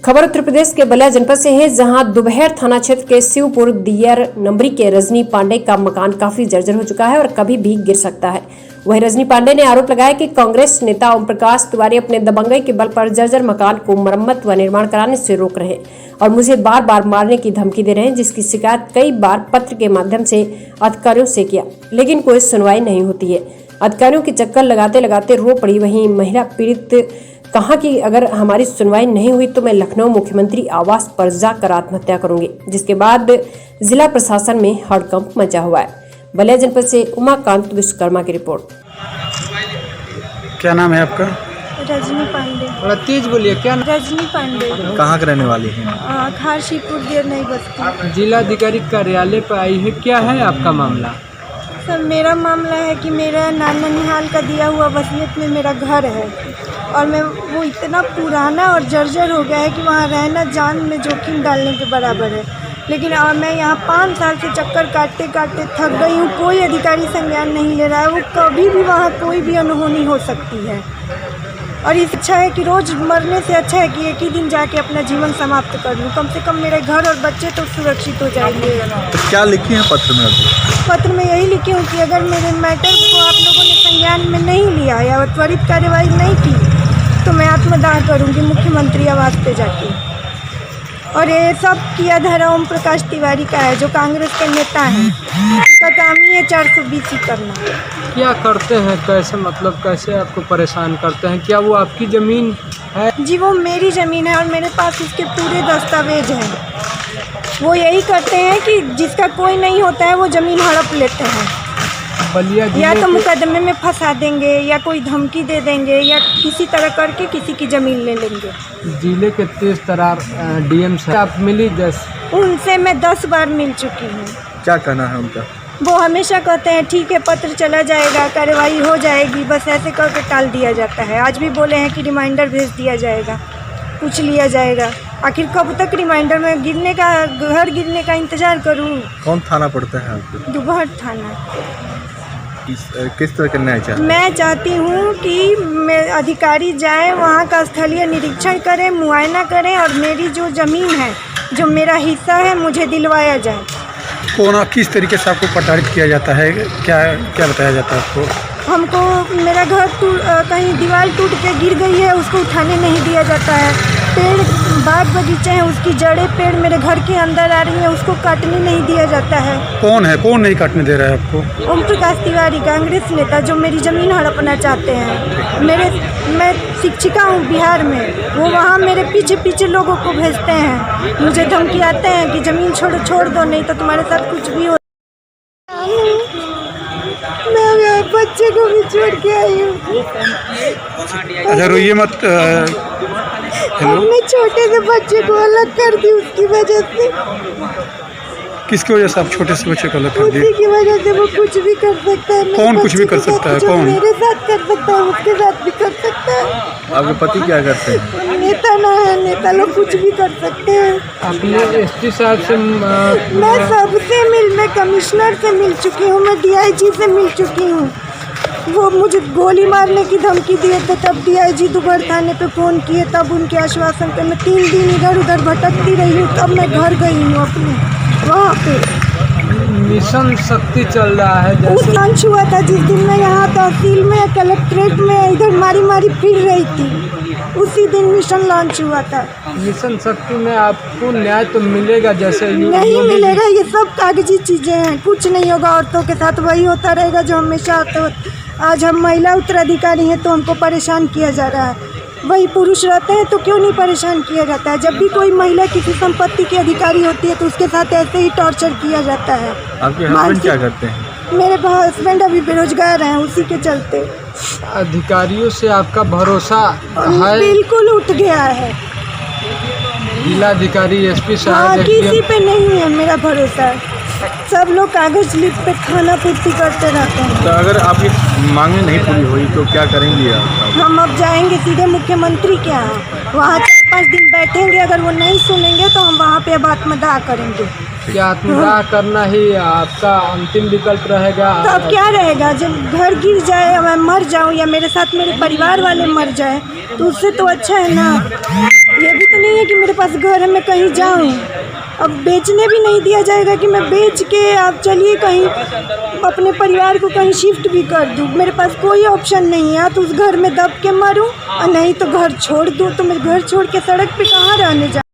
खबर उत्तर प्रदेश के बलिया जनपद से है, जहां दुबहेर थाना क्षेत्र के शिवपुर दियर नंबरी के रजनी पांडे का मकान काफी जर्जर हो चुका है और कभी भी गिर सकता है। वहीं रजनी पांडे ने आरोप लगाया कि कांग्रेस नेता ओम प्रकाश तिवारी अपने दबंगई के बल पर जर्जर मकान को मरम्मत व निर्माण कराने से रोक रहे हैं और मुझे बार बार मारने की धमकी दे रहे हैं, जिसकी शिकायत कई बार पत्र के माध्यम से अधिकारियों से किया, लेकिन कोई सुनवाई नहीं होती है। अधिकारियों के चक्कर लगाते लगाते रो पड़ी। वहीं महिला पीड़ित कहा कि अगर हमारी सुनवाई नहीं हुई तो मैं लखनऊ मुख्यमंत्री आवास पर जाकर आत्महत्या करूंगी, जिसके बाद जिला प्रशासन में हड़कंप मचा हुआ है। बलिया जनपद से उमाकांत विश्वकर्मा की रिपोर्ट। क्या नाम है आपका? रजनी पांडे। थोड़ा तेज बोलिए। क्या रजनी पांडे। कहाँ के रहने वाली हैं? खार शिवपुर देर नहीं बसती। जिलाधिकारी कार्यालय पर आई है, क्या है आपका मामला? सर, मेरा मामला है कि मेरा ननिहाल का दिया हुआ वसीयत में मेरा घर है और वो इतना पुराना और जर्जर हो गया है कि वहाँ रहना जान में जोखिम डालने के बराबर है। लेकिन मैं यहाँ 5 साल से चक्कर काटते काटते थक गई हूँ। कोई अधिकारी संज्ञान नहीं ले रहा है। वो कभी भी वहाँ कोई भी अनहोनी हो सकती है और इस अच्छा है कि रोज़ मरने से अच्छा है कि एक ही दिन जाके अपना जीवन समाप्त कर लूँ। कम से कम मेरे घर और बच्चे तो सुरक्षित हो जाएंगे। तो क्या लिखी है पत्र में? पत्र में यही लिखी हूँ कि अगर मेरे मैटर को आप लोगों ने संज्ञान में नहीं लिया या त्वरित कार्यवाही नहीं की तो मैं आत्मदाह करूँगी मुख्यमंत्री आवास पे जाके। और ये सब किया धरा ओम प्रकाश तिवारी का है, जो कांग्रेस के नेता हैं। उनका काम ही है 420 करना। क्या करते हैं? कैसे, मतलब कैसे आपको परेशान करते हैं? क्या वो आपकी ज़मीन है? जी, वो मेरी ज़मीन है और मेरे पास उसके पूरे दस्तावेज हैं। वो यही करते हैं कि जिसका कोई नहीं होता है वो ज़मीन हड़प लेते हैं। बलिया या तो मुकदमे में फंसा देंगे या कोई धमकी दे देंगे या किसी तरह करके किसी की ज़मीन ले लेंगे। जिले के तेज तरार डीएम से आप मिली? उनसे मैं 10 बार मिल चुकी हूँ। क्या कहना है उनका? वो हमेशा कहते हैं ठीक है, पत्र चला जाएगा, कार्रवाई हो जाएगी, बस ऐसे करके टाल दिया जाता है। आज भी बोले हैं कि रिमाइंडर भेज दिया जाएगा, पूछ लिया जाएगा। आखिर कब तक रिमाइंडर में घर गिरने का इंतज़ार करूँ? कौन थाना पड़ता है आपको? दुबहेर थाना। किस तरह का न्याय चाहते हैं? मैं चाहती हूँ कि अधिकारी जाए, वहाँ का स्थलीय निरीक्षण करें, मुआयना करें और मेरी जो ज़मीन है, जो मेरा हिस्सा है, मुझे दिलवाया जाए। कौन किस तरीके से आपको प्रताड़ित किया जाता है? क्या क्या बताया जाता है आपको? हमको मेरा घर कहीं दीवार टूट के गिर गई है, उसको उठाने नहीं दिया जाता है। पेड़ बाग बगीचे हैं, उसकी जड़ें पेड़ मेरे घर के अंदर आ रही हैं, उसको काटने नहीं दिया जाता है। कौन है, कौन नहीं काटने दे रहा है आपको? ओम प्रकाश तिवारी, कांग्रेस नेता, जो मेरी ज़मीन हड़पना चाहते हैं। मैं शिक्षिका हूँ बिहार में। वो वहाँ मेरे पीछे पीछे लोगों को भेजते हैं, मुझे धमकी आते हैं कि ज़मीन छोड़ दो, नहीं तो तुम्हारे साथ कुछ भी हो। मैं मेरे बच्चे को भी छोड़ के आई हूँ। अच्छा, रोइए मत। हमने छोटे से बच्चे को अलग कर दी उसकी वजह से। किसकी वजह से आप छोटे से बच्चे को अलग कर दिए? उसी की वजह से। वो कुछ भी कर सकता है। कौन कुछ भी कर सकता है? कौन? मेरे साथ कर सकता है, उसके साथ भी कर सकता है। आपके पति क्या करते हैं? नेता ना है, नेता लोग कुछ भी कर सकते हैं। आपने एसपी साहब से? मैं सबसे मैं कमिश्नर से मिल चुकी हूँ, मैं DIG से मिल चुकी हूँ। वो मुझे गोली मारने की धमकी दिए थे, तब DIG दुबहेर थाने पे फ़ोन किए, तब उनके आश्वासन पे मैं 3 दिन इधर उधर भटकती रही हूँ। तब मैं घर गई हूँ अपने वहाँ पे। मिशन शक्ति चल रहा है उस जैसे? लॉन्च हुआ था जिस दिन मैं यहाँ तहसील में, कलेक्ट्रेट में इधर मारी फिर रही थी, उसी दिन मिशन लॉन्च हुआ था। मिशन शक्ति में आपको न्याय तो मिलेगा? जैसे नहीं मिलेगा, ये सब कागजी चीज़ें हैं, कुछ नहीं होगा। औरतों के साथ वही होता रहेगा जो हमेशा होता है। आज हम महिला उत्तराधिकारी हैं तो हमको परेशान किया जा रहा है। वही पुरुष रहते हैं तो क्यों नहीं परेशान किया जाता है? जब भी कोई महिला किसी संपत्ति की अधिकारी होती है तो उसके साथ ऐसे ही टॉर्चर किया जाता है। आपके हस्बैंड क्या करते हैं? मेरे हस्बैंड अभी बेरोजगार हैं, उसी के चलते। अधिकारियों से आपका भरोसा है? बिल्कुल उठ गया है। जिलाधिकारी, एसपी हाँ, साहब, किसी पे नहीं है मेरा भरोसा। सब लोग कागज लिख पे खाना पूर्ति करते रहते हैं। तो अगर आपकी मांगे नहीं पूरी हुई तो क्या करेंगी आप? हम अब जाएंगे सीधे मुख्यमंत्री के यहाँ, वहाँ 4-5 दिन बैठेंगे। अगर वो नहीं सुनेंगे तो हम वहाँ पे अब आत्मदाह करेंगे। क्या आत्मदाह करना ही आपका अंतिम विकल्प रहेगा? तो अब क्या रहेगा? जब घर गिर जाए, मैं मर जाऊँ या मेरे साथ मेरे परिवार वाले मर जाए तो उससे तो अच्छा है ना। ये भी तो नहीं है कि मेरे पास घर है, मैं कहीं जाऊँ, अब बेचने भी नहीं दिया जाएगा कि मैं बेच के आप चलिए कहीं अपने परिवार को कहीं शिफ्ट भी कर दूँ। मेरे पास कोई ऑप्शन नहीं है, या तो उस घर में दब के मरूँ और नहीं तो घर छोड़ दूँ। तो मैं घर छोड़ के सड़क पे कहाँ रहने जाऊँ।